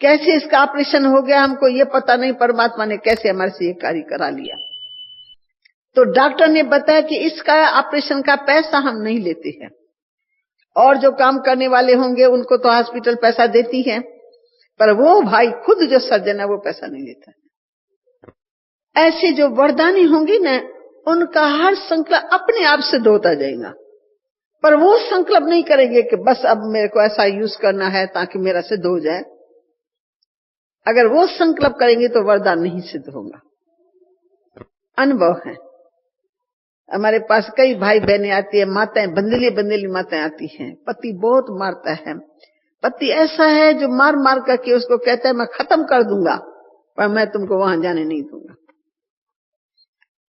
कैसे इसका ऑपरेशन हो गया हमको ये पता नहीं, परमात्मा ने कैसे हमारे से ये कार्य करा लिया। तो डॉक्टर ने बताया कि इसका ऑपरेशन का पैसा हम नहीं लेते हैं, और जो काम करने वाले होंगे उनको तो हॉस्पिटल पैसा देती है, पर वो भाई खुद जो सर्जन है वो पैसा नहीं लेता। ऐसे जो वरदानी होंगी ना, उनका हर संकल्प अपने आप से होता जाएगा, पर वो संकल्प नहीं करेंगे कि बस अब मेरे को ऐसा यूज करना है ताकि मेरा सिद्ध हो जाए। अगर वो संकल्प करेंगे तो वरदान नहीं सिद्ध होगा। अनुभव है, हमारे पास कई भाई बहनें आती है, माताएं बंदली बंदली माताएं आती हैं, पति बहुत मारता है, पति ऐसा है जो मार मार करके उसको कहता है मैं खत्म कर दूंगा, पर मैं तुमको वहां जाने नहीं दूंगा।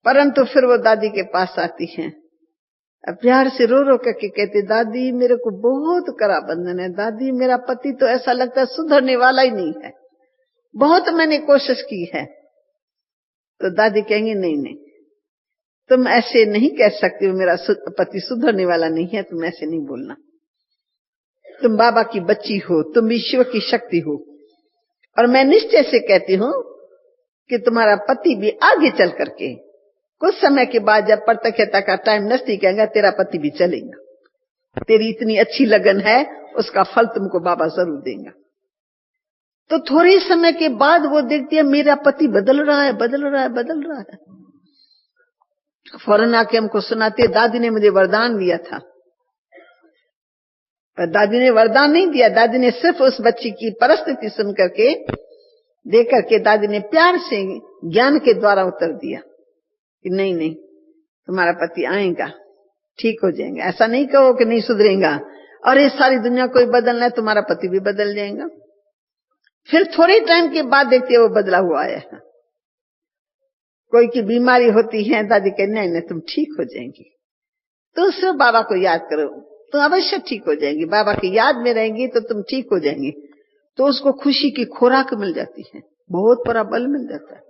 परंतु फिर वो दादी के पास आती हैं, प्यार से रो रो करके कहती, दादी मेरे को बहुत कड़ा बंधन है, दादी मेरा पति तो ऐसा लगता है सुधरने वाला ही नहीं है, बहुत मैंने कोशिश की है। तो दादी कहेंगे नहीं नहीं, तुम ऐसे नहीं कह सकती हो, मेरा पति सुधरने वाला नहीं है, तुम ऐसे नहीं बोलना, तुम बाबा की बच्ची हो, तुम ईश्वर की शक्ति हो, और मैं निश्चय से कहती हूं कि तुम्हारा पति भी आगे चल करके कुछ समय के बाद जब प्रत्यक्षता का टाइम नजदीक आएगा, तेरा पति भी चलेगा। तेरी इतनी अच्छी लगन है, उसका फल तुमको बाबा जरूर देगा। तो थोड़े समय के बाद वो देखती है मेरा पति बदल रहा है, बदल रहा है, बदल रहा है। फौरन आके हमको सुनाती है, दादी ने मुझे वरदान दिया था। पर दादी ने वरदान नहीं दिया, दादी ने सिर्फ उस बच्ची की परिस्थिति सुन करके देख करके दादी ने प्यार से ज्ञान के द्वारा उत्तर दिया कि नहीं नहीं, तुम्हारा पति आएगा, ठीक हो जाएगा। ऐसा नहीं कहो कि नहीं सुधरेगा, और ये सारी दुनिया को बदलना है, तुम्हारा पति भी बदल जाएगा। फिर थोड़े टाइम के बाद देखते हैं वो बदला हुआ आया है। कोई की बीमारी होती है, दादी कहती नहीं नहीं तुम ठीक हो जाएंगी, तो सिर्फ बाबा को याद करो, तो अवश्य ठीक हो जाएंगी, बाबा की याद में रहेंगी तो तुम ठीक हो जाएंगी। तो उसको खुशी की खुराक मिल जाती है, बहुत बड़ा बल मिल जाता है।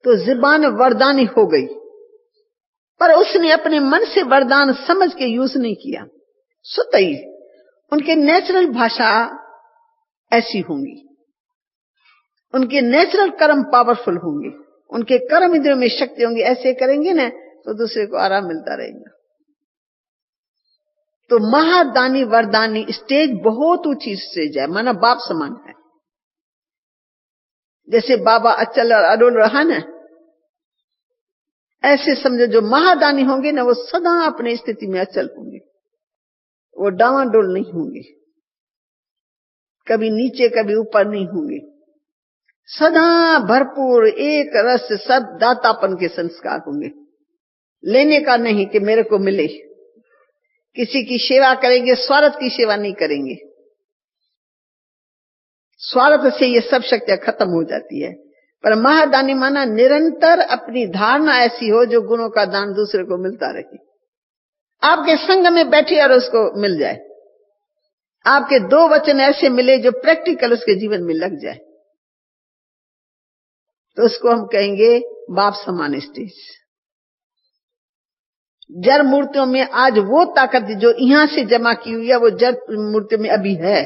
तो जुबान वरदानी हो गई, पर उसने अपने मन से वरदान समझ के यूज नहीं किया। सुतई उनके नेचुरल भाषा ऐसी होंगी, उनके नेचुरल कर्म पावरफुल होंगे, उनके कर्म इंद्रियों में शक्ति होंगी। ऐसे करेंगे ना तो दूसरे को आराम मिलता रहेगा। तो महादानी वरदानी स्टेज बहुत ऊंची स्टेज है, माना बाप समान है। जैसे बाबा अचल और अडोल रहा ना, ऐसे समझो जो महादानी होंगे ना वो सदा अपनी स्थिति में अचल होंगे, वो डावाडोल नहीं होंगे, कभी नीचे कभी ऊपर नहीं होंगे, सदा भरपूर एक रस सब दातापन के संस्कार होंगे। लेने का नहीं कि मेरे को मिले, किसी की सेवा करेंगे, स्वार्थ की सेवा नहीं करेंगे। स्वार्थ से ये सब शक्तियां खत्म हो जाती है। पर महादानी माना निरंतर अपनी धारणा ऐसी हो जो गुणों का दान दूसरे को मिलता रहे, आपके संग में बैठे और उसको मिल जाए, आपके दो वचन ऐसे मिले जो प्रैक्टिकल उसके जीवन में लग जाए, तो उसको हम कहेंगे बाप समान स्टेज। जड़ मूर्तियों में आज वो ताकत जो यहां से जमा की हुई है वो जड़ मूर्तियों में अभी है।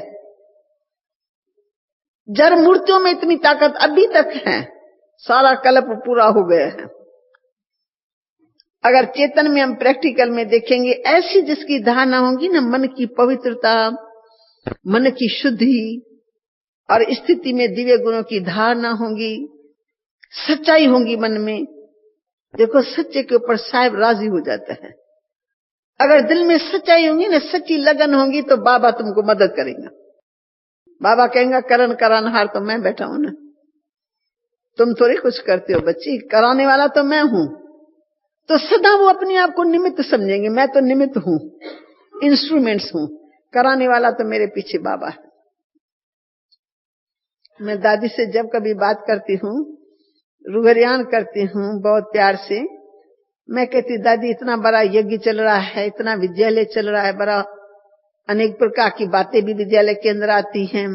जड़ मूर्तियों में इतनी ताकत अभी तक है, सारा कल्प पूरा हो गया है। अगर चेतन में हम प्रैक्टिकल में देखेंगे, ऐसी जिसकी धारणा होगी ना, मन की पवित्रता, मन की शुद्धि और स्थिति में दिव्य गुणों की धारणा होगी, सच्चाई होगी मन में। देखो सच्चे के ऊपर साहिब राजी हो जाता है। अगर दिल में सच्चाई होगी ना, सच्ची लगन होगी, तो बाबा तुमको मदद करेगा। बाबा कहेगा करण करानहार तो मैं बैठा हूं ना, तुम थोड़ी कुछ करते हो बच्ची, कराने वाला तो मैं हूं। तो सदा वो अपने आप को निमित्त समझेंगे, मैं तो निमित्त हूं, इंस्ट्रूमेंट्स हूं, कराने वाला तो मेरे पीछे बाबा है। मैं दादी से जब कभी बात करती हूँ, रुहरियान करती हूँ बहुत प्यार से, मैं कहती दादी इतना बड़ा यज्ञ चल रहा है, इतना विद्यालय चल रहा है, बड़ा अनेक प्रकार की बातें भी विद्यालय के अंदर आती हैं,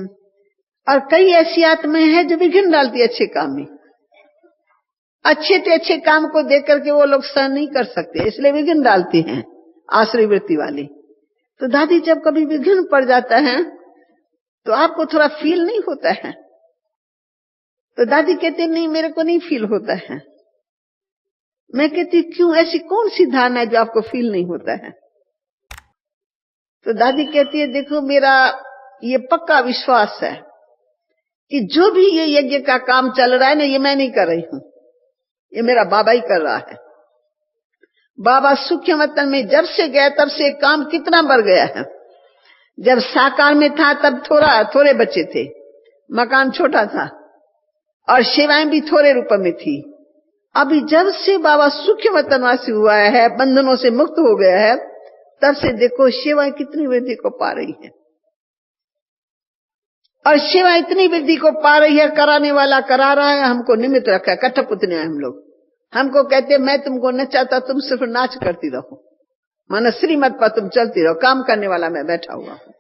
और कई ऐसी आत्माएं हैं जो विघ्न डालती है अच्छे काम में। अच्छे से अच्छे काम को देख करके वो लोग सहन नहीं कर सकते, इसलिए विघ्न डालती हैं आश्रय वृत्ति वाली। तो दादी जब कभी विघ्न पड़ जाता है तो आपको थोड़ा फील नहीं होता है तो दादी कहती नहीं, मेरे को नहीं फील होता है। मैं कहती क्यों, ऐसी कौन सी धारणा है जो आपको फील नहीं होता है? तो दादी कहती है देखो, मेरा ये पक्का विश्वास है कि जो भी ये यज्ञ का काम चल रहा है ना, ये मैं नहीं कर रही हूं, ये मेरा बाबा ही कर रहा है। बाबा सूक्ष्म वतन में जब से गया तब से काम कितना बढ़ गया है। जब साकार में था तब थोड़े बच्चे थे, मकान छोटा था और सेवाएं भी थोड़े रूप में थी। अभी जब से बाबा सूक्ष्म वतनवासी हुआ है, बंधनों से मुक्त हो गया है, तब से देखो सेवाएं कितनी वृद्धि को पा रही है। और सेवा इतनी वृद्धि को पा रही है, कराने वाला करा रहा है, हमको निमित्त रखा है, कठपुतले हैं हम लोग। हमको कहते मैं तुमको न चाहता, तुम सिर्फ नाच करती रहो, मानो श्रीमत पर तुम चलती रहो, काम करने वाला मैं बैठा हुआ हूं।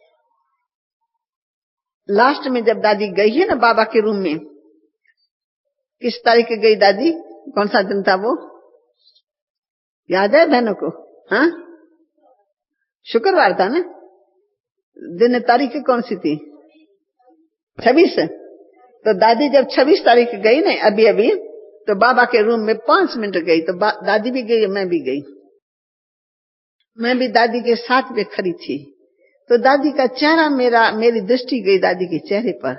लास्ट में जब दादी गई है ना बाबा के रूम में, किस तारीख गई दादी, कौन सा दिन था वो याद है बहनों को? हाँ, शुक्रवार था ना, दिन तारीख कौन सी थी? 26। तो दादी जब 26 तारीख गई ना अभी अभी, तो बाबा के रूम में 5 मिनट गई, तो दादी भी गई, मैं भी गई। मैं भी दादी के साथ में खड़ी थी। तो दादी का चेहरा, मेरी दृष्टि गई दादी के चेहरे पर,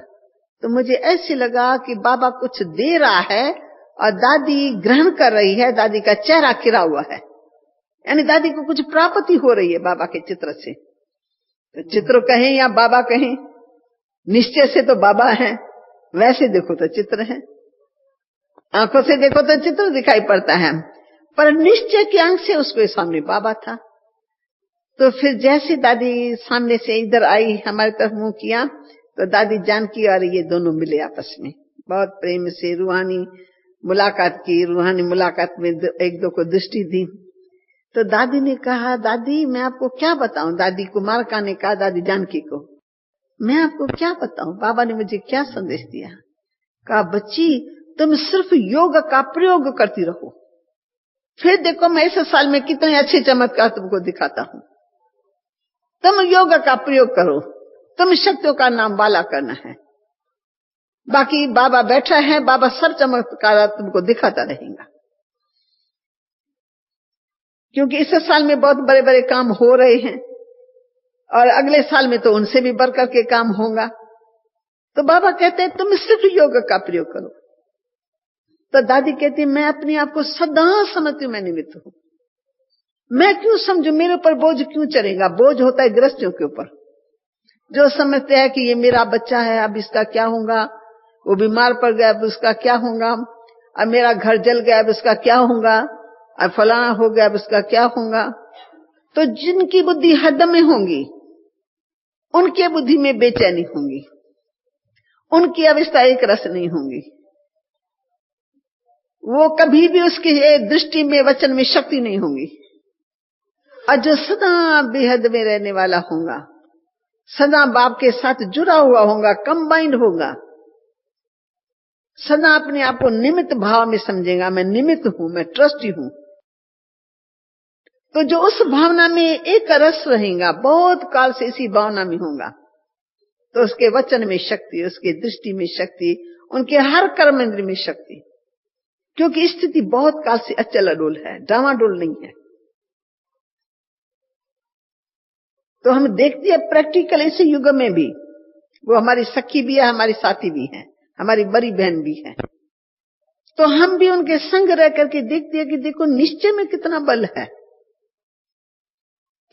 तो मुझे ऐसे लगा कि बाबा कुछ दे रहा है और दादी ग्रहण कर रही है। दादी का चेहरा खिला हुआ है, यानी दादी को कुछ प्राप्ति हो रही है बाबा के चित्र से। तो चित्र कहें या बाबा कहें, निश्चय से तो बाबा है, वैसे देखो तो चित्र है, आंखों से देखो तो चित्र दिखाई पड़ता है, पर निश्चय की आंख से उसके सामने बाबा था। तो फिर जैसे दादी सामने से इधर आई, हमारी तरफ मुंह किया, तो दादी जानकी और ये दोनों मिले आपस में, बहुत प्रेम से रूहानी मुलाकात की। रूहानी मुलाकात में एक दो को दृष्टि दी। तो दादी ने कहा, दादी मैं आपको क्या बताऊं, दादी कुमारका ने कहा दादी जानकी को, मैं आपको क्या बताऊं, बाबा ने मुझे क्या संदेश दिया। कहा बच्ची तुम सिर्फ योग का प्रयोग करती रहो, फिर देखो मैं इस साल में कितने अच्छे चमत्कार तुमको दिखाता हूं। तुम योग का प्रयोग करो, तुम शक्तियों का नाम वाला करना है, बाकी बाबा बैठा है, बाबा सब चमत्कार तुमको दिखाता रहेगा। क्योंकि इस साल में बहुत बड़े बड़े काम हो रहे हैं और अगले साल में तो उनसे भी बढ़कर के काम होगा। तो बाबा कहते हैं तुम सिर्फ योग का प्रयोग करो। तो दादी कहती मैं अपने आप को सदा समझती हूं मैं निमित्त हूं, मैं क्यों समझू, मेरे ऊपर बोझ क्यों चढ़ेगा। बोझ होता है गृहस्थियों के ऊपर, जो समझते हैं कि ये मेरा बच्चा है, अब इसका क्या होगा, वो बीमार पड़ गया अब उसका क्या होगा, अब मेरा घर जल गया अब उसका क्या होगा, अब फलाना हो गया अब उसका क्या होगा। तो जिनकी बुद्धि हद में होंगी उनके बुद्धि में बेचैनी होंगी, उनकी अवस्था एक रस नहीं होंगी, वो कभी भी उसकी दृष्टि में वचन में शक्ति नहीं होगी। और जो सदा बेहद में रहने वाला होगा, सदा बाप के साथ जुड़ा हुआ होगा, कंबाइंड होगा, सदा अपने आप को निमित्त भाव में समझेगा, मैं निमित्त हूं, मैं ट्रस्टी हूं, तो जो उस भावना में एक रस रहेगा, बहुत काल से इसी भावना में होगा, तो उसके वचन में शक्ति, उसके दृष्टि में शक्ति, उनके हर कर्म इंद्रिय में शक्ति। क्योंकि स्थिति बहुत काल से अचल अडोल है, डावाडोल नहीं है। तो हम देखते हैं प्रैक्टिकल इस युग में भी, वो हमारी सखी भी है, हमारी साथी भी है, हमारी बड़ी बहन भी है। तो हम भी उनके संग रह करके देखते हैं कि देखो निश्चय में कितना बल है,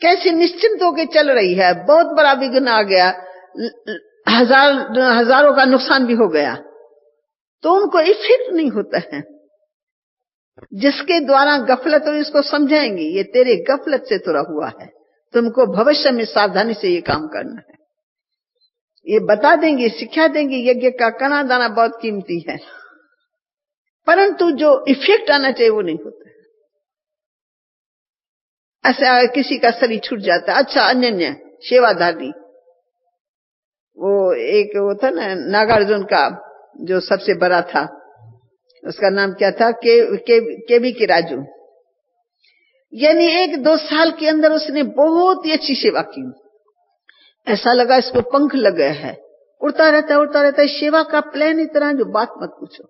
कैसे निश्चिंत होकर चल रही है। बहुत बड़ा विघ्न आ गया, हजारों का नुकसान भी हो गया, तो उनको इफेक्ट नहीं होता है। जिसके द्वारा गफलत हो इसको समझाएंगे, ये तेरे गफलत से तुरा हुआ है, तुमको भविष्य में सावधानी से ये काम करना है, ये बता देंगे, सिखा देंगे। यज्ञ का कणा दाना बहुत कीमती है, परंतु जो इफेक्ट आना चाहिए वो नहीं होता है। ऐसा किसी का शरीर छूट जाता है, अच्छा अनन्य सेवाधारी, वो एक वो था ना नागार्जुन का जो सबसे बड़ा था, उसका नाम क्या था, केवी के राजू। यानी 1-2 साल के अंदर उसने बहुत ही अच्छी सेवा की, ऐसा लगा इसको पंख लग गया है, उड़ता रहता है। सेवा का प्लान इतना जो बात मत पूछो।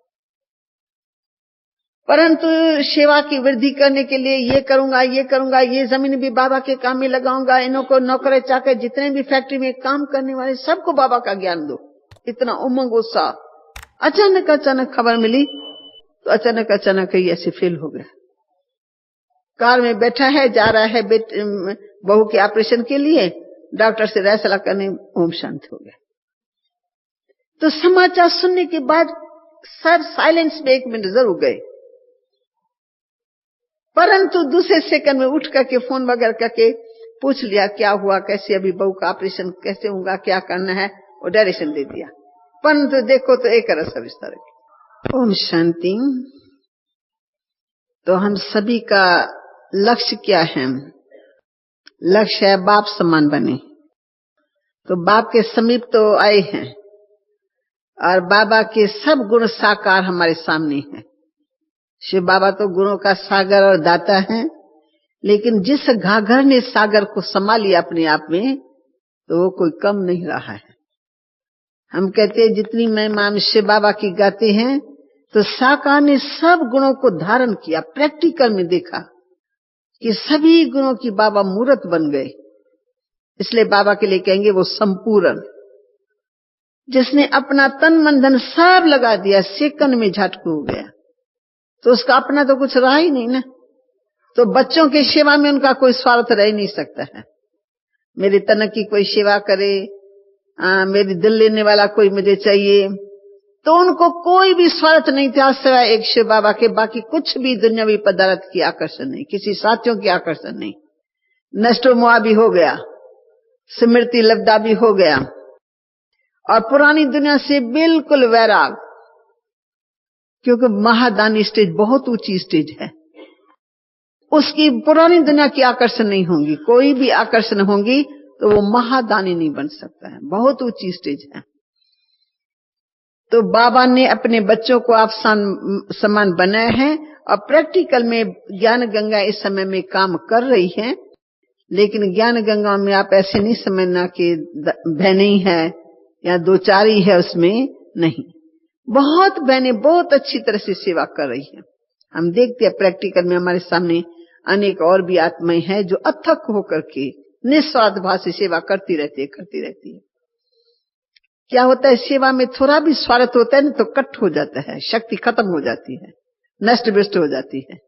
परंतु सेवा की वृद्धि करने के लिए ये करूंगा, ये जमीन भी बाबा के काम में लगाऊंगा, इन्हों को नौकरे चाकर जितने भी फैक्ट्री में काम करने वाले सबको बाबा का ज्ञान दो, इतना उमंग उत्साह। अचानक खबर मिली तो अचानक ही ऐसे फेल हो गया। कार में बैठा है, जा रहा है बहू के ऑपरेशन के लिए, डॉक्टर से राय सलाह करने ओम शांत हो गया। तो समाचार सुनने के बाद सब साइलेंस में 1 मिनट जरूर गए, परंतु दूसरे सेकंड में उठ करके फोन वगैरह करके पूछ लिया क्या हुआ, कैसे अभी बहू का ऑपरेशन कैसे होगा, क्या करना है, और डायरेक्शन दे दिया। परंतु देखो तो एक रस इस तरह। ओम शांति। तो हम सभी का लक्ष्य क्या है? लक्ष्य है बाप समान बने। तो बाप के समीप तो आए हैं और बाबा के सब गुण साकार हमारे सामने हैं। शिव बाबा तो गुणों का सागर और दाता है, लेकिन जिस घाघर ने सागर को संभाल लिया अपने आप में, तो वो कोई कम नहीं रहा है। हम कहते हैं जितनी महिमा शिव बाबा की गाते हैं, तो साकार ने सब गुणों को धारण किया। प्रैक्टिकल में देखा कि सभी गुणों की बाबा मूर्त बन गए। इसलिए बाबा के लिए कहेंगे वो संपूर्ण, जिसने अपना तन मन धन सब लगा दिया, सेकंड में झटकू हो गया, तो उसका अपना तो कुछ रहा ही नहीं ना। तो बच्चों की सेवा में उनका कोई स्वार्थ रह नहीं सकता है। मेरी तन की कोई सेवा करे, मेरी दिल लेने वाला कोई मुझे चाहिए, तो उनको कोई भी स्वार्थ नहीं था सिवाय एक शिव बाबा के। बाकी कुछ भी दुनियावी पदार्थ की आकर्षण नहीं, किसी साथियों की आकर्षण नहीं। नष्टो मोह भी हो गया, स्मृति लब्धा भी हो गया, और पुरानी दुनिया से बिल्कुल वैराग। क्योंकि महादानी स्टेज बहुत ऊंची स्टेज है, उसकी पुरानी दुनिया की आकर्षण नहीं होंगी। कोई भी आकर्षण होंगी तो वो महादानी नहीं बन सकता है, बहुत ऊंची स्टेज है। तो बाबा ने अपने बच्चों को आप समान बनाया है, और प्रैक्टिकल में ज्ञान गंगा इस समय में काम कर रही है। लेकिन ज्ञान गंगा में आप ऐसे नहीं समझना कि बहनें ही है या 2-4 ही है, उसमें नहीं, बहुत बहनें बहुत अच्छी तरह से सेवा कर रही है। हम देखते हैं प्रैक्टिकल में हमारे सामने अनेक और भी आत्माएं हैं जो अथक होकर के निस्वार्थ भाव से सेवा करती रहती है। क्या होता है, सेवा में थोड़ा भी स्वार्थ होता है ना तो कट हो जाता है, शक्ति खत्म हो जाती है, नष्ट भ्रष्ट हो जाती है।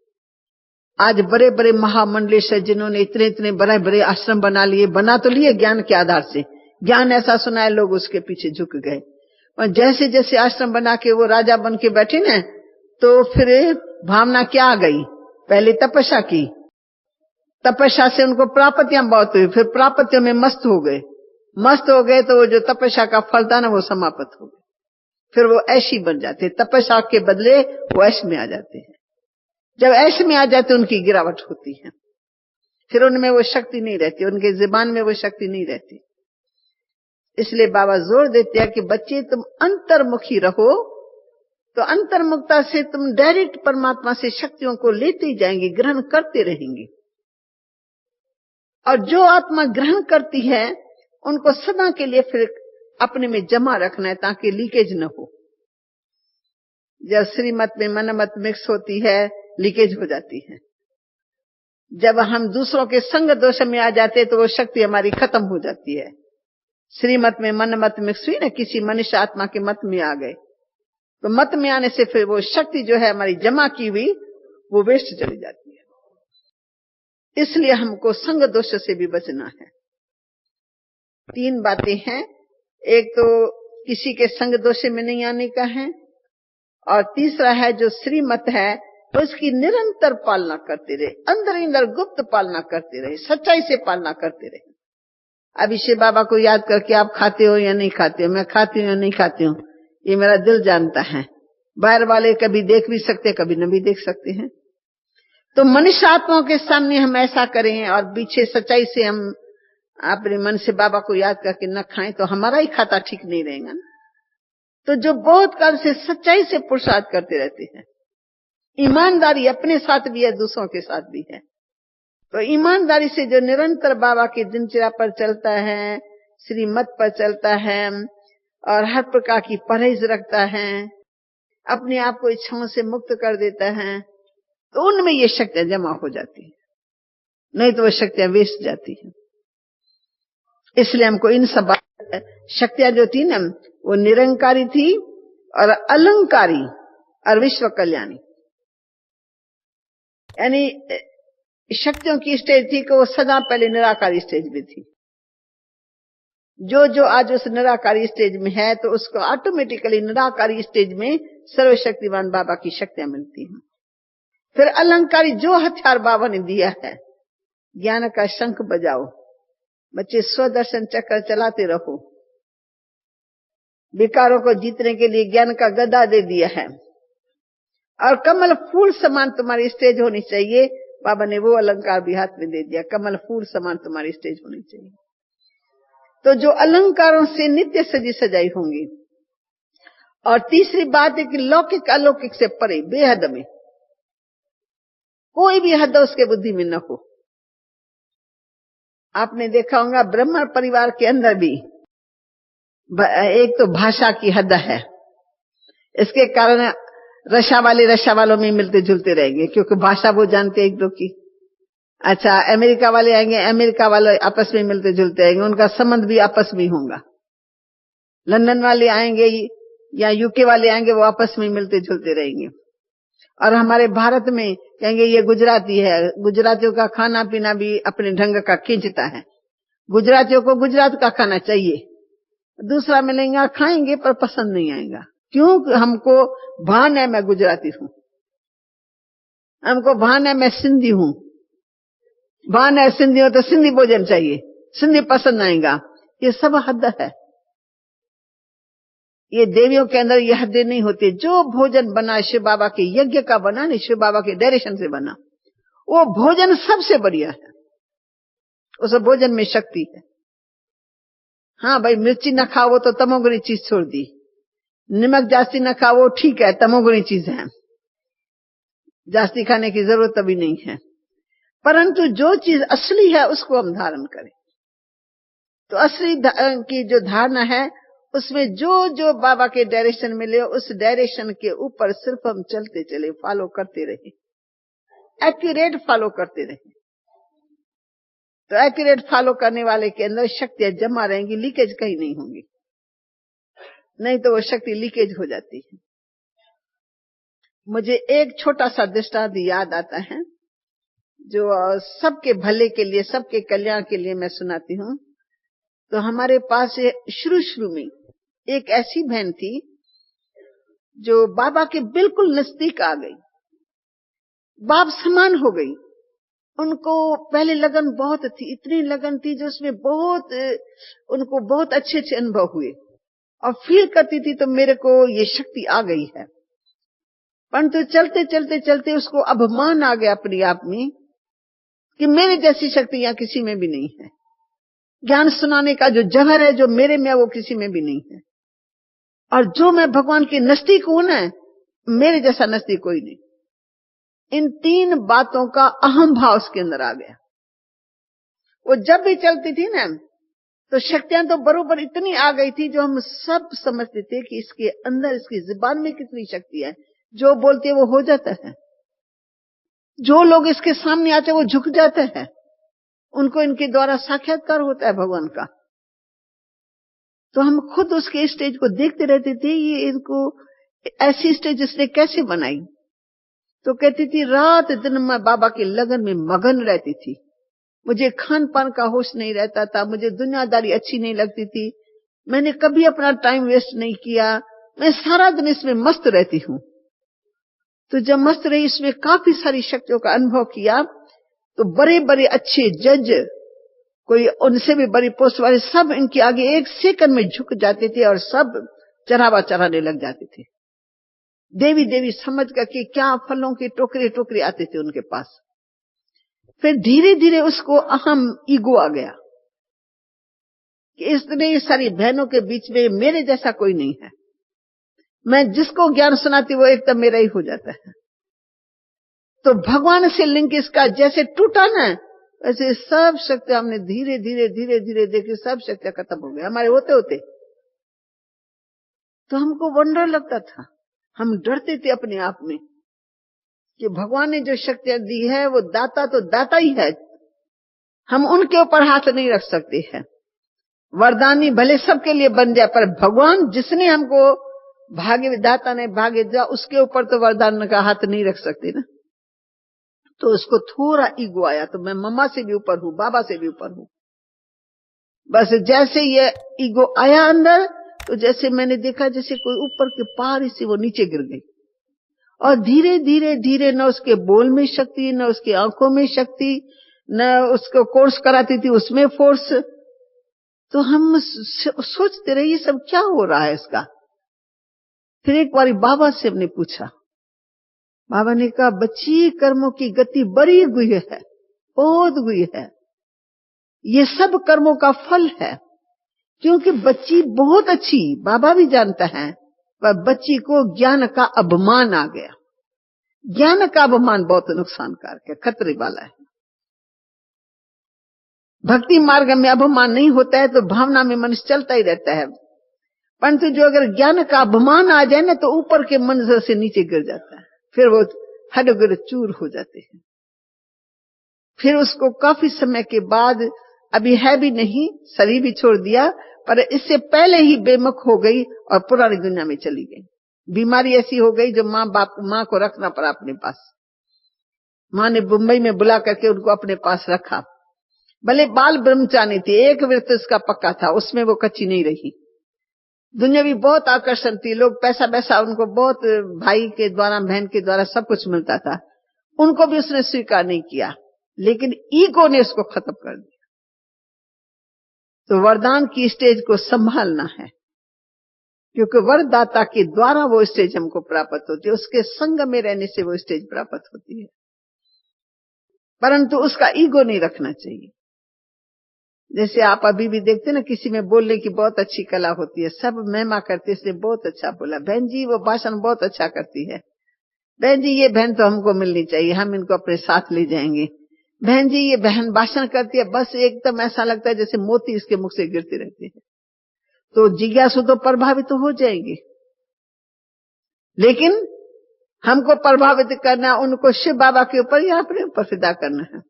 आज बड़े बड़े महामंडलेश है जिन्होंने इतने बड़े बड़े आश्रम बना लिए, बना तो लिए ज्ञान के आधार से, ज्ञान ऐसा सुनाया लोग उसके पीछे झुक गए। और जैसे जैसे आश्रम बना के वो राजा बन के बैठे ना, तो फिर भावना क्या आ गई, पहले तपस्या की, तपस्या से उनको प्राप्तियां बहुत हुई, फिर प्राप्तियों में मस्त हो गए तो वो जो तपस्या का फल था ना वो समाप्त हो गया। फिर वो ऐशी बन जाते, तपस्या के बदले वो ऐश में आ जाते हैं। जब ऐश में आ जाते उनकी गिरावट होती है, फिर उनमें वो शक्ति नहीं रहती, उनके जुबान में वो शक्ति नहीं रहती। इसलिए बाबा जोर देते हैं कि बच्चे तुम अंतर्मुखी रहो, तो अंतर्मुखता से तुम डायरेक्ट परमात्मा से शक्तियों को लेते ही जाएंगे, ग्रहण करते रहेंगे। और जो आत्मा ग्रहण करती है उनको सदा के लिए फिर अपने में जमा रखना है ताकि लीकेज न हो। जब श्रीमत में मनमत मिक्स होती है, लीकेज हो जाती है। जब हम दूसरों के संग दोष में आ जाते तो वो शक्ति हमारी खत्म हो जाती है। श्रीमत में मनमत मिक्स हुई ना, किसी मनुष्य आत्मा के मत में आ गए, तो मत में आने से फिर वो शक्ति जो है हमारी जमा की हुई वो वेस्ट चली जाती है। इसलिए हमको संग दोष से भी बचना है। 3 बातें हैं, एक तो किसी के संग दोष में नहीं आने का है, और तीसरा है जो श्रीमत है तो उसकी निरंतर पालना करते रहे, अंदर गुप्त पालना करते रहे, सच्चाई से पालना करते रहे। अब शिव बाबा को याद करके आप खाते हो या नहीं खाते हो, मैं खाती हूँ या नहीं खाती हूँ, ये मेरा दिल जानता है। बाहर वाले कभी देख भी सकते, कभी न भी देख सकते हैं। तो मनुष्य आत्माओं के सामने हम ऐसा करें और पीछे सच्चाई से हम अपने मन से बाबा को याद करके न खाएं, तो हमारा ही खाता ठीक नहीं रहेगा। तो जो बहुत काल से सच्चाई से पुरुषार्थ करते रहते हैं, ईमानदारी अपने साथ भी है, दूसरों के साथ भी है, तो ईमानदारी से जो निरंतर बाबा की दिनचर्या पर चलता है, श्रीमत पर चलता है, और हर प्रकार की परहेज रखता है, अपने आप को इच्छाओं से मुक्त कर देता है, तो उनमें ये शक्तियां जमा हो जाती है, नहीं तो वो शक्तियां वेस्ट जाती है। इसलिए हमको इन सब शक्तियां जो थी ना, वो निरंकारी थी और अलंकारी और विश्व कल्याणी। यानी शक्तियों की स्टेज थी कि वो सदा पहले निराकारी स्टेज में थी। जो आज उस निराकारी स्टेज में है, तो उसको ऑटोमेटिकली निराकारी स्टेज में सर्वशक्तिमान बाबा की शक्तियां मिलती हैं। फिर अलंकारी जो हथियार बाबा ने दिया है, ज्ञान का शंख बजाओ, बच्चे स्वदर्शन चक्र चलाते रहो, विकारों को जीतने के लिए ज्ञान का गदा दे दिया है, और कमल फूल समान तुम्हारी स्टेज होनी चाहिए। बाबा ने वो अलंकार भी हाथ में दे दिया, कमल फूल समान तुम्हारी स्टेज होनी चाहिए। तो जो अलंकारों से नित्य सजी सजाई होंगी। और तीसरी बात है कि लौकिक अलौकिक से परे, बेहद में, कोई भी हद उसके बुद्धि में न हो। आपने देखा होगा ब्राह्मण परिवार के अंदर भी एक तो भाषा की हद है, इसके कारण रशा वालों में मिलते जुलते रहेंगे, क्योंकि भाषा वो जानते एक दो की। अच्छा, अमेरिका वाले आएंगे, अमेरिका वाले आपस में मिलते जुलते रहेंगे, उनका संबंध भी आपस में होगा। लंदन वाले आएंगे या यूके वाले आएंगे, वो आपस में मिलते जुलते रहेंगे। और हमारे भारत में कहेंगे ये गुजराती है, गुजरातियों का खाना पीना भी अपने ढंग का खींचता है। गुजरातियों को गुजरात का खाना चाहिए, दूसरा मिलेगा खाएंगे पर पसंद नहीं आएगा। क्यों? हमको भान है मैं गुजराती हूं, हमको भान है मैं सिंधी हूं, भान है सिंधी हो तो सिंधी भोजन चाहिए, सिंधी पसंद आएगा। ये सब हद है। ये देवियों के अंदर ये हदें नहीं होती। जो भोजन बना शिव बाबा के यज्ञ का बना, नहीं शिव बाबा के डायरेक्शन से बना, वो भोजन सबसे बढ़िया है। उस भोजन में शक्ति है। हाँ भाई, मिर्ची न खाओ तो तमोगुणी चीज छोड़ दी, नमक जास्ती न खाओ ठीक है, तमोगुणी चीज है, जास्ती खाने की जरूरत अभी नहीं है। परंतु जो चीज असली है उसको हम धारण करें। तो असली की जो धारणा है, उसमें जो बाबा के डायरेक्शन मिले, उस डायरेक्शन के ऊपर सिर्फ हम चलते चले, फॉलो करते रहे, एक्यूरेट फॉलो करते रहे। तो एक्यूरेट फॉलो करने वाले के अंदर शक्तियां जमा रहेंगी, लीकेज कहीं नहीं होंगी, नहीं तो वो शक्ति लीकेज हो जाती है। मुझे एक छोटा सा दृष्टांत याद आता है, जो सबके भले के लिए, सबके कल्याण के लिए मैं सुनाती हूँ। तो हमारे पास शुरू में एक ऐसी बहन थी जो बाबा के बिल्कुल नजदीक आ गई, बाप समान हो गई। उनको पहले लगन बहुत थी, इतनी लगन थी जो उसमें उनको बहुत अच्छे अनुभव हुए, और फील करती थी तो मेरे को ये शक्ति आ गई है। परंतु चलते चलते चलते उसको अभिमान आ गया अपने आप में कि मेरे जैसी शक्ति यहाँ किसी में भी नहीं है। ज्ञान सुनाने का जो जहर है जो मेरे में, वो किसी में भी नहीं है। और जो मैं भगवान के नजदीक हूं ना, मेरे जैसा नजदीक कोई नहीं। इन तीन बातों का अहम भाव उसके अंदर आ गया। वो जब भी चलती थी ना, तो शक्तियां तो बरोबर इतनी आ गई थी जो हम सब समझते थे कि इसके अंदर, इसकी जुबान में कितनी शक्ति है। जो बोलते है वो हो जाता है, जो लोग इसके सामने आते वो झुक जाते हैं, उनको इनके द्वारा साक्षात्कार होता है भगवान का। तो हम खुद उसके स्टेज को देखते रहते थे, ये इनको ऐसी स्टेज इसने कैसे बनाई। तो कहती थी रात दिन मैं बाबा के लगन में मगन रहती थी, मुझे खान पान का होश नहीं रहता था, मुझे दुनियादारी अच्छी नहीं लगती थी, मैंने कभी अपना टाइम वेस्ट नहीं किया, मैं सारा दिन इसमें मस्त रहती हूँ। तो जब मस्त रही, इसमें काफी सारी शक्तियों का अनुभव किया, तो बड़े बड़े अच्छे जज, कोई उनसे भी बड़ी पोस्ट वाले, सब इनके आगे एक सेकंड में झुक जाते थे और सब चढ़ावा चढ़ाने लग जाते थे। देवी देवी समझ कर के क्या फलों के टोकरे टोकरे आते थे उनके पास। फिर धीरे धीरे उसको अहम ईगो आ गया कि इतने सारी बहनों के बीच में मेरे जैसा कोई नहीं है, मैं जिसको ज्ञान सुनाती वो एकदम मेरा ही हो जाता है। तो भगवान से लिंक इसका जैसे टूटा ना, वैसे सब शक्ति हमने धीरे धीरे धीरे धीरे देखी, सब शक्तियां खत्म हो गई हमारे होते होते। तो हमको वंडर लगता था, हम डरते थे अपने आप में कि भगवान ने जो शक्तियां दी है वो दाता तो दाता ही है, हम उनके ऊपर हाथ नहीं रख सकते हैं। वरदानी भले सबके लिए बन जाए, पर भगवान जिसने हमको भाग्य दाता ने भाग्य दिया उसके ऊपर तो वरदान का हाथ नहीं रख सकते ना। तो उसको थोड़ा ईगो आया, तो मैं मम्मा से भी ऊपर हूं, बाबा से भी ऊपर हूं। बस जैसे ये ईगो आया अंदर, तो जैसे मैंने देखा जैसे कोई ऊपर के पार से वो नीचे गिर गई, और धीरे धीरे धीरे न उसके बोल में शक्ति, न उसकी आंखों में शक्ति, न उसको कोर्स कराती थी उसमें फोर्स। तो हम सोचते रहे ये सब क्या हो रहा है इसका। फिर एक बार बाबा से हमने पूछा, बाबा ने कहा बच्ची कर्मों की गति बड़ी हुई है, बहुत हुई है, ये सब कर्मों का फल है। क्योंकि बच्ची बहुत अच्छी, बाबा भी जानता है, पर बच्ची को ज्ञान का अभिमान आ गया। ज्ञान का अभिमान बहुत नुकसानकारक है, खतरे वाला है। भक्ति मार्ग में अभिमान नहीं होता है तो भावना में मनुष्य चलता ही रहता है, परंतु जो अगर ज्ञान का अभिमान आ जाए ना तो ऊपर के मंजिल से नीचे गिर जाता है, फिर वो हड्ड चूर हो जाते हैं। फिर उसको काफी समय के बाद, अभी है भी नहीं, शरीर भी छोड़ दिया, पर इससे पहले ही बेमुख हो गई और पुरानी दुनिया में चली गई। बीमारी ऐसी हो गई जो माँ को रखना पड़ा अपने पास। माँ ने मुंबई में बुला करके उनको अपने पास रखा। भले बाल ब्रह्मचारी थी, एक व्रत उसका पक्का था, उसमें वो कच्ची नहीं रही। दुनिया भी बहुत आकर्षण थी, लोग पैसा पैसा उनको बहुत, भाई के द्वारा बहन के द्वारा सब कुछ मिलता था, उनको भी उसने स्वीकार नहीं किया। लेकिन ईगो ने उसको खत्म कर दिया। तो वरदान की स्टेज को संभालना है, क्योंकि वरदाता के द्वारा वो स्टेज हमको प्राप्त होती है, उसके संग में रहने से वो स्टेज प्राप्त होती है, परंतु उसका ईगो नहीं रखना चाहिए। जैसे आप अभी भी देखते ना, किसी में बोलने की बहुत अच्छी कला होती है, सब महिमा करते, इसने बहुत अच्छा बोला, बहन जी वो भाषण बहुत अच्छा करती है, बहन जी ये बहन तो हमको मिलनी चाहिए, हम इनको अपने साथ ले जाएंगे, बहन जी ये बहन भाषण करती है, बस एकदम ऐसा लगता है जैसे मोती इसके मुख से गिरते रहते हैं। तो जिज्ञासु तो प्रभावित तो हो जाएंगे, लेकिन हमको प्रभावित करना उनको शिव बाबा के ऊपर या अपने ऊपर फिदा करना है।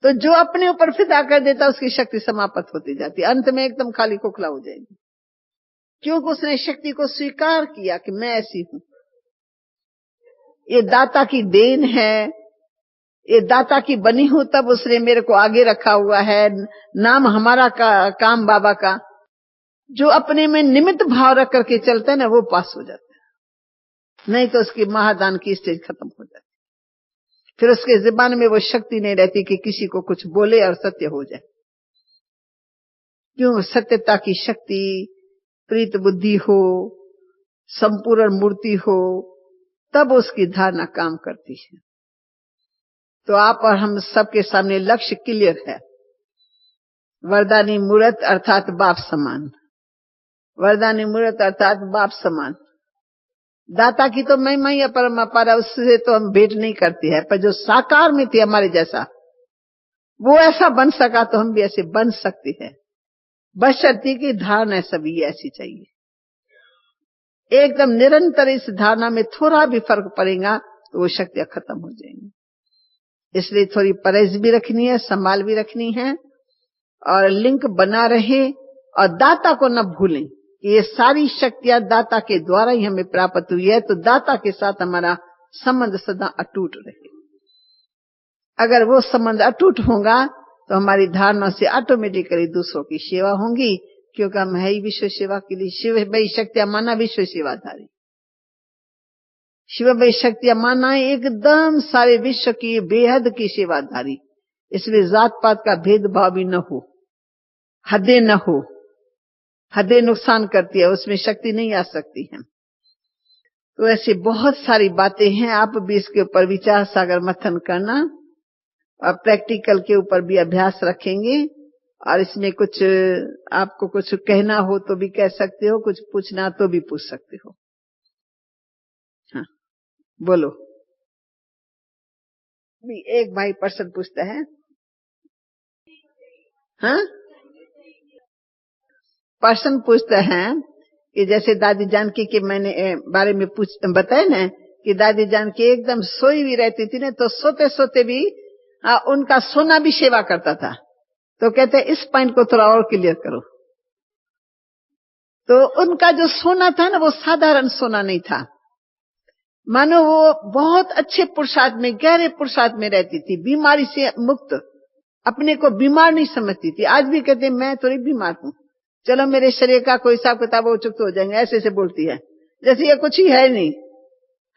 तो जो अपने ऊपर फिदा कर देता उसकी शक्ति समाप्त होती जाती है, अंत में एकदम खाली खोखला हो जाएगी, क्योंकि उसने शक्ति को स्वीकार किया कि मैं ऐसी हूं, ये दाता की देन है, ये दाता की बनी हूं, तब उसने मेरे को आगे रखा हुआ है। नाम हमारा काम बाबा का। जो अपने में निमित्त भाव रख करके चलता है ना, वो पास हो जाता है, नहीं तो उसकी महादान की स्टेज खत्म हो जाती है। फिर उसके जुबान में वो शक्ति नहीं रहती कि किसी को कुछ बोले और सत्य हो जाए। क्यों? सत्यता की शक्ति, प्रीत बुद्धि हो, संपूर्ण मूर्ति हो, तब उसकी धारणा काम करती है। तो आप और हम सबके सामने लक्ष्य क्लियर है, वरदानी मूर्त अर्थात बाप समान। वरदानी मूर्त अर्थात बाप समान। दाता की तो महिमा ही परमापार, उससे तो हम भेंट नहीं करते हैं, पर जो साकार में थे हमारे जैसा, वो ऐसा बन सका तो हम भी ऐसे बन सकते हैं, बशर्ते की धारणा सभी ऐसी चाहिए। एकदम निरंतर इस धारणा में थोड़ा भी फर्क पड़ेगा तो वो शक्तियां खत्म हो जाएंगी। इसलिए थोड़ी परहेज भी रखनी है, संभाल भी रखनी है, और लिंक बना रहे, और दाता को न भूलें कि ये सारी शक्तियां दाता के द्वारा ही हमें प्राप्त हुई है। तो दाता के साथ हमारा संबंध सदा अटूट रहे। अगर वो संबंध अटूट होगा तो हमारी धारणा से ऑटोमेटिकली दूसरों की सेवा होंगी, क्योंकि हम है ही विश्व सेवा के लिए। शिव भाई शक्तियां माना विश्व सेवाधारी, शिव भाई शक्तियां माना एकदम सारे विश्व की बेहद की सेवाधारी। इसलिए जात पात का भेदभाव भी न हो, हदें न हो, हदें नुकसान करती है, उसमें शक्ति नहीं आ सकती है। तो ऐसी बहुत सारी बातें हैं, आप भी इसके ऊपर विचार सागर मंथन करना, और प्रैक्टिकल के ऊपर भी अभ्यास रखेंगे। और इसमें कुछ आपको कुछ कहना हो तो भी कह सकते हो, कुछ पूछना तो भी पूछ सकते हो। हाँ बोलो। एक भाई प्रश्न पूछता है। हाँ प्रश्न पूछते हैं कि जैसे दादी जानकी के मैंने बारे में बताया ना कि दादी जानकी एकदम सोई हुई रहती थी ना, तो सोते सोते भी उनका सोना भी सेवा करता था। तो कहते इस पॉइंट को थोड़ा और क्लियर करो। तो उनका जो सोना था ना, वो साधारण सोना नहीं था, मानो वो बहुत अच्छे पुरुषार्थ में, गहरे पुरुषार्थ में रहती थी, बीमारी से मुक्त, अपने को बीमार नहीं समझती थी। आज भी कहते मैं थोड़ी बीमार हूं, चलो मेरे शरीर का कोई हिसाब किताब हो चुका हो जाएंगे, ऐसे से बोलती है, जैसे ये कुछ ही है नहीं।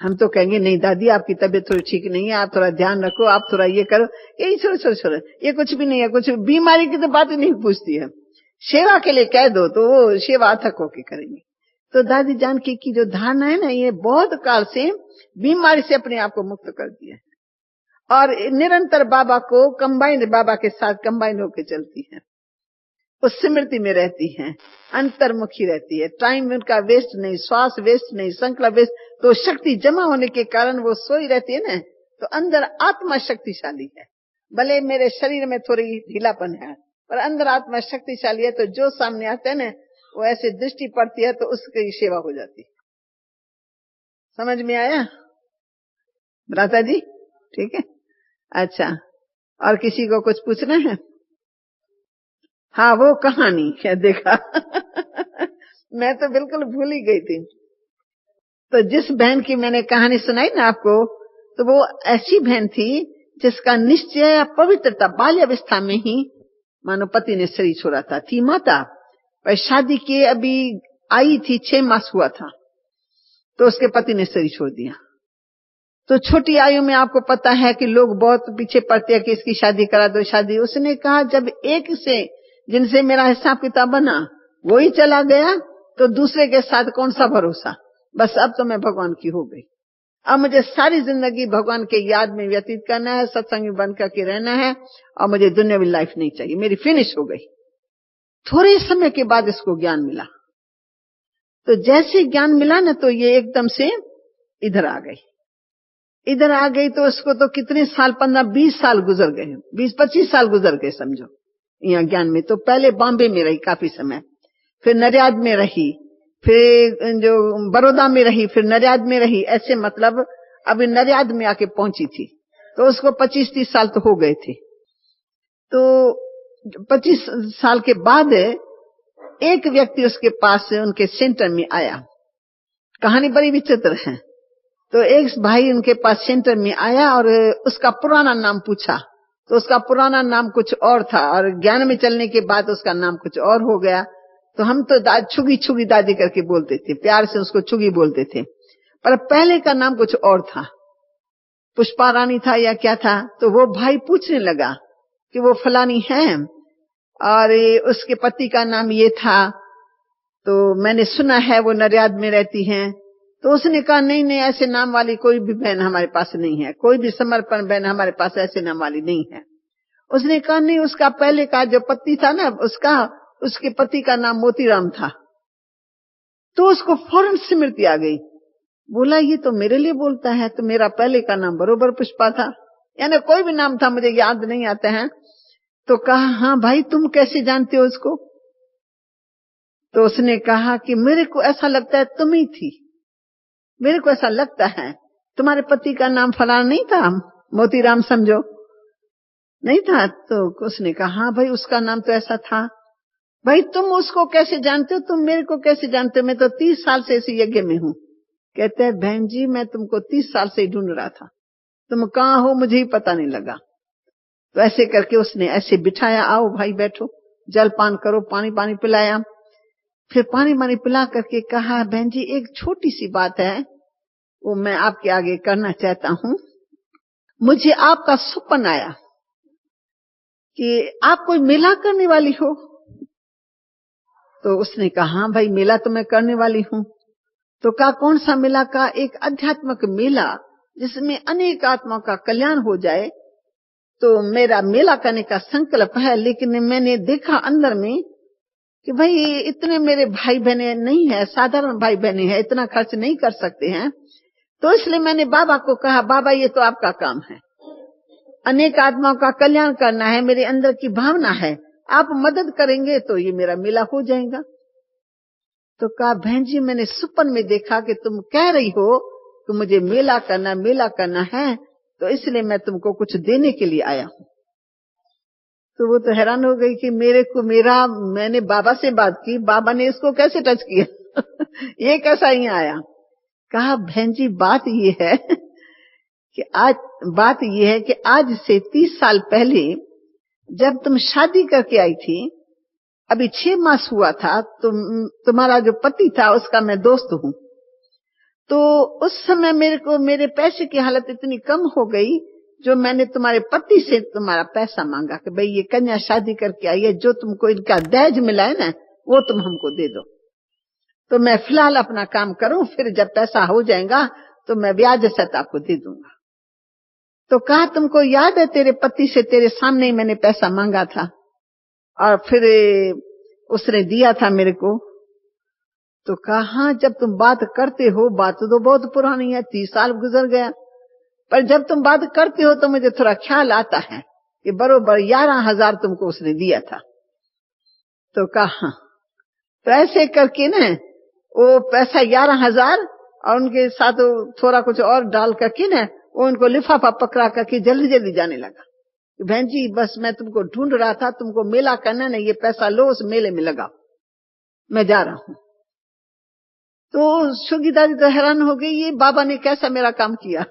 हम तो कहेंगे नहीं दादी आपकी तबीयत थोड़ी ठीक नहीं है, आप थोड़ा ध्यान रखो, आप थोड़ा ये करो, यही छोड़ो, ये कुछ भी नहीं है, कुछ बीमारी की तो बात ही नहीं पूछती है। सेवा के लिए कह दो तो वो सेवा अथक होके करेंगे। तो दादी जानकी की जो धारणा है ना, ये बहुत काल से बीमारी से अपने आप को मुक्त कर दिया है और निरंतर बाबा को कंबाइंड, बाबा के साथ कंबाइंड होकर चलती है, उस स्मृति में रहती हैं, अंतर्मुखी रहती है, टाइम उनका वेस्ट नहीं, श्वास वेस्ट नहीं, संकल्प वेस्ट। तो शक्ति जमा होने के कारण वो सोई रहती है ना, तो अंदर आत्मा शक्तिशाली है। भले मेरे शरीर में थोड़ी ढीलापन है, पर अंदर आत्मा शक्तिशाली है। तो जो सामने आता है ना, वो ऐसे दृष्टि पड़ती है तो उसकी सेवा हो जाती है। समझ में आया भ्राता जी? ठीक है, अच्छा। और किसी को कुछ पूछना है? हाँ, वो कहानी क्या देखा मैं तो बिल्कुल भूल ही गई थी। तो जिस बहन की मैंने कहानी सुनाई ना आपको, तो वो ऐसी बहन थी जिसका निश्चय या पवित्रता बाल्यावस्था में ही मानो पति ने शरीर छोड़ा था। थी माता, पर शादी के अभी आई थी, 6 मास हुआ था, तो उसके पति ने शरीर छोड़ दिया। तो छोटी आयु में आपको पता है कि लोग बहुत पीछे पड़ते हैं कि इसकी शादी करा दो, शादी। उसने कहा जब एक से जिनसे मेरा हिसाब किताब बना वो ही चला गया, तो दूसरे के साथ कौन सा भरोसा। बस अब तो मैं भगवान की हो गई, अब मुझे सारी जिंदगी भगवान के याद में व्यतीत करना है, सत्संग बन करके रहना है, और मुझे दुनियावी लाइफ नहीं चाहिए, मेरी फिनिश हो गई। थोड़े समय के बाद इसको ज्ञान मिला। तो जैसे ज्ञान मिला ना, तो ये एकदम से इधर आ गई। इधर आ गई तो उसको तो कितने साल, 15-20 साल गुजर गए, 20-25 साल गुजर गए समझो यहाँ ज्ञान में। तो पहले बॉम्बे में रही काफी समय, फिर नडियाद में रही, फिर जो बड़ौदा में रही, फिर नडियाद में रही, ऐसे मतलब अभी नडियाद में आके पहुंची थी। तो उसको 25-30 साल तो हो गए थे। तो 25 साल के बाद एक व्यक्ति उसके पास उनके सेंटर में आया। कहानी बड़ी विचित्र है। तो एक भाई उनके पास सेंटर में आया और उसका पुराना नाम पूछा, तो उसका पुराना नाम कुछ और था, और ज्ञान में चलने के बाद उसका नाम कुछ और हो गया। तो हम तो छुगी छुगी दादी करके बोलते थे, प्यार से उसको छुगी बोलते थे, पर पहले का नाम कुछ और था, पुष्पा रानी था या क्या था। तो वो भाई पूछने लगा कि वो फलानी है और उसके पति का नाम ये था, तो मैंने सुना है वो नडियाद में रहती हैं। तो उसने कहा नहीं नहीं, ऐसे नाम वाली कोई भी बहन हमारे पास नहीं है, कोई भी समर्पण बहन हमारे पास ऐसे नाम वाली नहीं है। उसने कहा नहीं, उसका पहले का जो पति था ना, उसके पति का नाम मोतीराम था। तो उसको फौरन स्मृति आ गई, बोला ये तो मेरे लिए बोलता है, तो मेरा पहले का नाम बरोबर पुष्पा था, यानी कोई भी नाम था, मुझे याद नहीं आता है। तो कहा हाँ भाई तुम कैसे जानते हो उसको? तो उसने कहा कि मेरे को ऐसा लगता है तुम ही थी, मेरे को ऐसा लगता है तुम्हारे पति का नाम फलाना नहीं था, मोतीराम समझो, नहीं था। तो उसने कहा हाँ भाई उसका नाम तो ऐसा था। भाई तुम उसको कैसे जानते हो, तुम मेरे को कैसे जानते हो? मैं तो 30 साल से इस यज्ञ में हूँ। कहते हैं बहन जी मैं तुमको 30 साल से ढूंढ रहा था, तुम कहाँ हो मुझे ही पता नहीं लगा। तो ऐसे करके उसने ऐसे बिठाया, आओ भाई बैठो, जल पान करो, पानी पानी पिलाया। फिर पानी पानी पिला करके कहा बहन जी एक छोटी सी बात है, वो मैं आपके आगे करना चाहता हूं। मुझे आपका सपना आया कि आप कोई मेला करने वाली हो। तो उसने कहा हाँ भाई मेला तो मैं करने वाली हूं। तो कहा कौन सा मेला? का एक आध्यात्मिक मेला जिसमें अनेक आत्माओं का कल्याण हो जाए, तो मेरा मेला करने का संकल्प है। लेकिन मैंने देखा अंदर में कि भाई इतने मेरे भाई बहने नहीं है, साधारण भाई बहने हैं, इतना खर्च नहीं कर सकते हैं। तो इसलिए मैंने बाबा को कहा बाबा ये तो आपका काम है, अनेक आत्माओं का कल्याण करना है, मेरे अंदर की भावना है, आप मदद करेंगे तो ये मेरा मेला हो जाएगा। तो कहा बहन जी मैंने सपन में देखा कि तुम कह रही हो कि मुझे मेला करना है, तो इसलिए मैं तुमको कुछ देने के लिए आया हूं। तो वो तो हैरान हो गई कि मैंने बाबा से बात की, बाबा ने इसको कैसे टच किया ये कैसा ही आया। कहा बहन जी बात ये है कि आज से 30 साल पहले जब तुम शादी करके आई थी, अभी 6 मास हुआ था, तुम्हारा जो पति था उसका मैं दोस्त हूं। तो उस समय मेरे पैसे की हालत इतनी कम हो गई, जो मैंने तुम्हारे पति से तुम्हारा पैसा मांगा कि भाई ये कन्या शादी करके आई है, जो तुमको इनका दहेज मिला है ना वो तुम हमको दे दो, तो मैं फिलहाल अपना काम करूं, फिर जब पैसा हो जाएगा तो मैं ब्याज सहित आपको दे दूंगा। तो कहा तुमको याद है तेरे पति से तेरे सामने ही मैंने पैसा मांगा था और फिर उसने दिया था मेरे को। तो कहा हाँ, जब तुम बात करते हो, बात तो बहुत पुरानी है, 30 साल गुजर गया, पर जब तुम बात करते हो तो मुझे थोड़ा ख्याल आता है कि बरोबर 11,000 तुमको उसने दिया था। तो कहा हाँ। तो ऐसे करके ना वो पैसा 11,000 और उनके साथ थोड़ा कुछ और डाल करके ना वो उनको लिफाफा पकड़ा करके जल्दी जल्दी जाने लगा। बहन जी बस मैं तुमको ढूंढ रहा था, तुमको मेला करना ना, ये पैसा लो, उस मेले में लगाओ, मैं जा रहा हूं। तो सुगी दादी तो हैरान हो गई, ये बाबा ने कैसा मेरा काम किया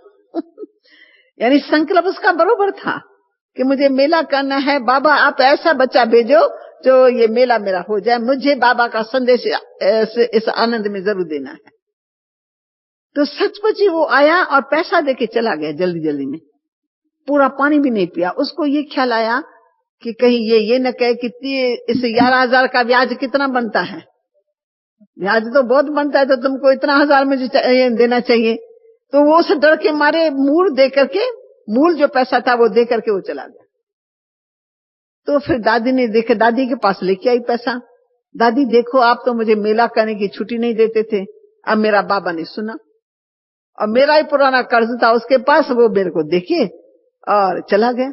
यानी संकल्प उसका बरोबर था कि मुझे मेला करना है, बाबा आप ऐसा बच्चा भेजो जो ये मेला मेरा हो जाए, मुझे बाबा का संदेश इस आनंद में जरूर देना है। तो सचमुच ही वो आया और पैसा देके चला गया जल्दी जल्दी में, पूरा पानी भी नहीं पिया। उसको ये ख्याल आया कि कहीं ये न कहे कि इस 11,000 का ब्याज कितना बनता है, ब्याज तो बहुत बनता है, तो तुमको इतना 1,000 मुझे देना चाहिए। तो वो उस डर के मारे मूल जो पैसा था वो दे करके वो चला गया। तो फिर दादी ने देखा, दादी के पास लेके आई पैसा, दादी देखो आप तो मुझे मेला करने की छुट्टी नहीं देते थे, अब मेरा बाबा ने सुना और मेरा ही पुराना कर्ज था उसके पास, वो मेरे को देखे और चला गया।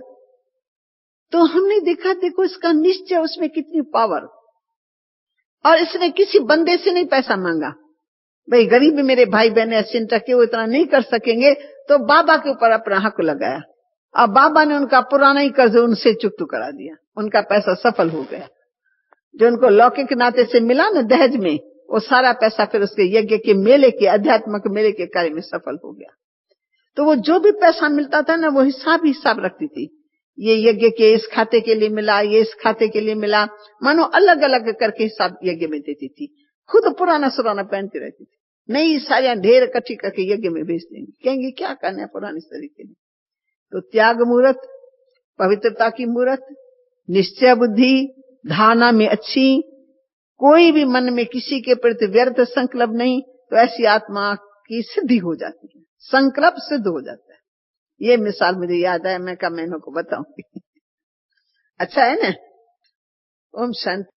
तो हमने देखा, देखो इसका निश्चय, उसमें कितनी पावर। और इसने किसी बंदे से नहीं पैसा मांगा, भाई गरीब मेरे भाई बहन चिंता के वो इतना नहीं कर सकेंगे, तो बाबा के ऊपर अपना हक लगाया और बाबा ने उनका पुराना ही कर्ज उनसे चुकता करा दिया, उनका पैसा सफल हो गया। जो उनको लौकिक नाते से मिला ना दहेज में, वो सारा पैसा फिर उसके यज्ञ के मेले के, आध्यात्मिक मेले के कार्य में सफल हो गया। तो वो जो भी पैसा मिलता था ना, वो हिसाब रखती थी, ये यज्ञ के इस खाते के लिए मिला, ये इस खाते के लिए मिला, मानो अलग अलग करके हिसाब यज्ञ में देती थी। खुद पुराना सुराना पहनती रहती थी, नई साड़ियां ढेर इकट्ठी करके यज्ञ में भेज देंगी, कहेंगे क्या करना है पुरानी साड़ी के लिए। तो त्याग मूर्त, पवित्रता की मूर्त, निश्चय बुद्धि, धारणा में अच्छी, कोई भी मन में किसी के प्रति व्यर्थ संकल्प नहीं, तो ऐसी आत्मा की सिद्धि हो जाती है, संकल्प सिद्ध हो जाता है। ये मिसाल मुझे याद है, मैं इनको बताऊंगी अच्छा है ना। ओम शांति।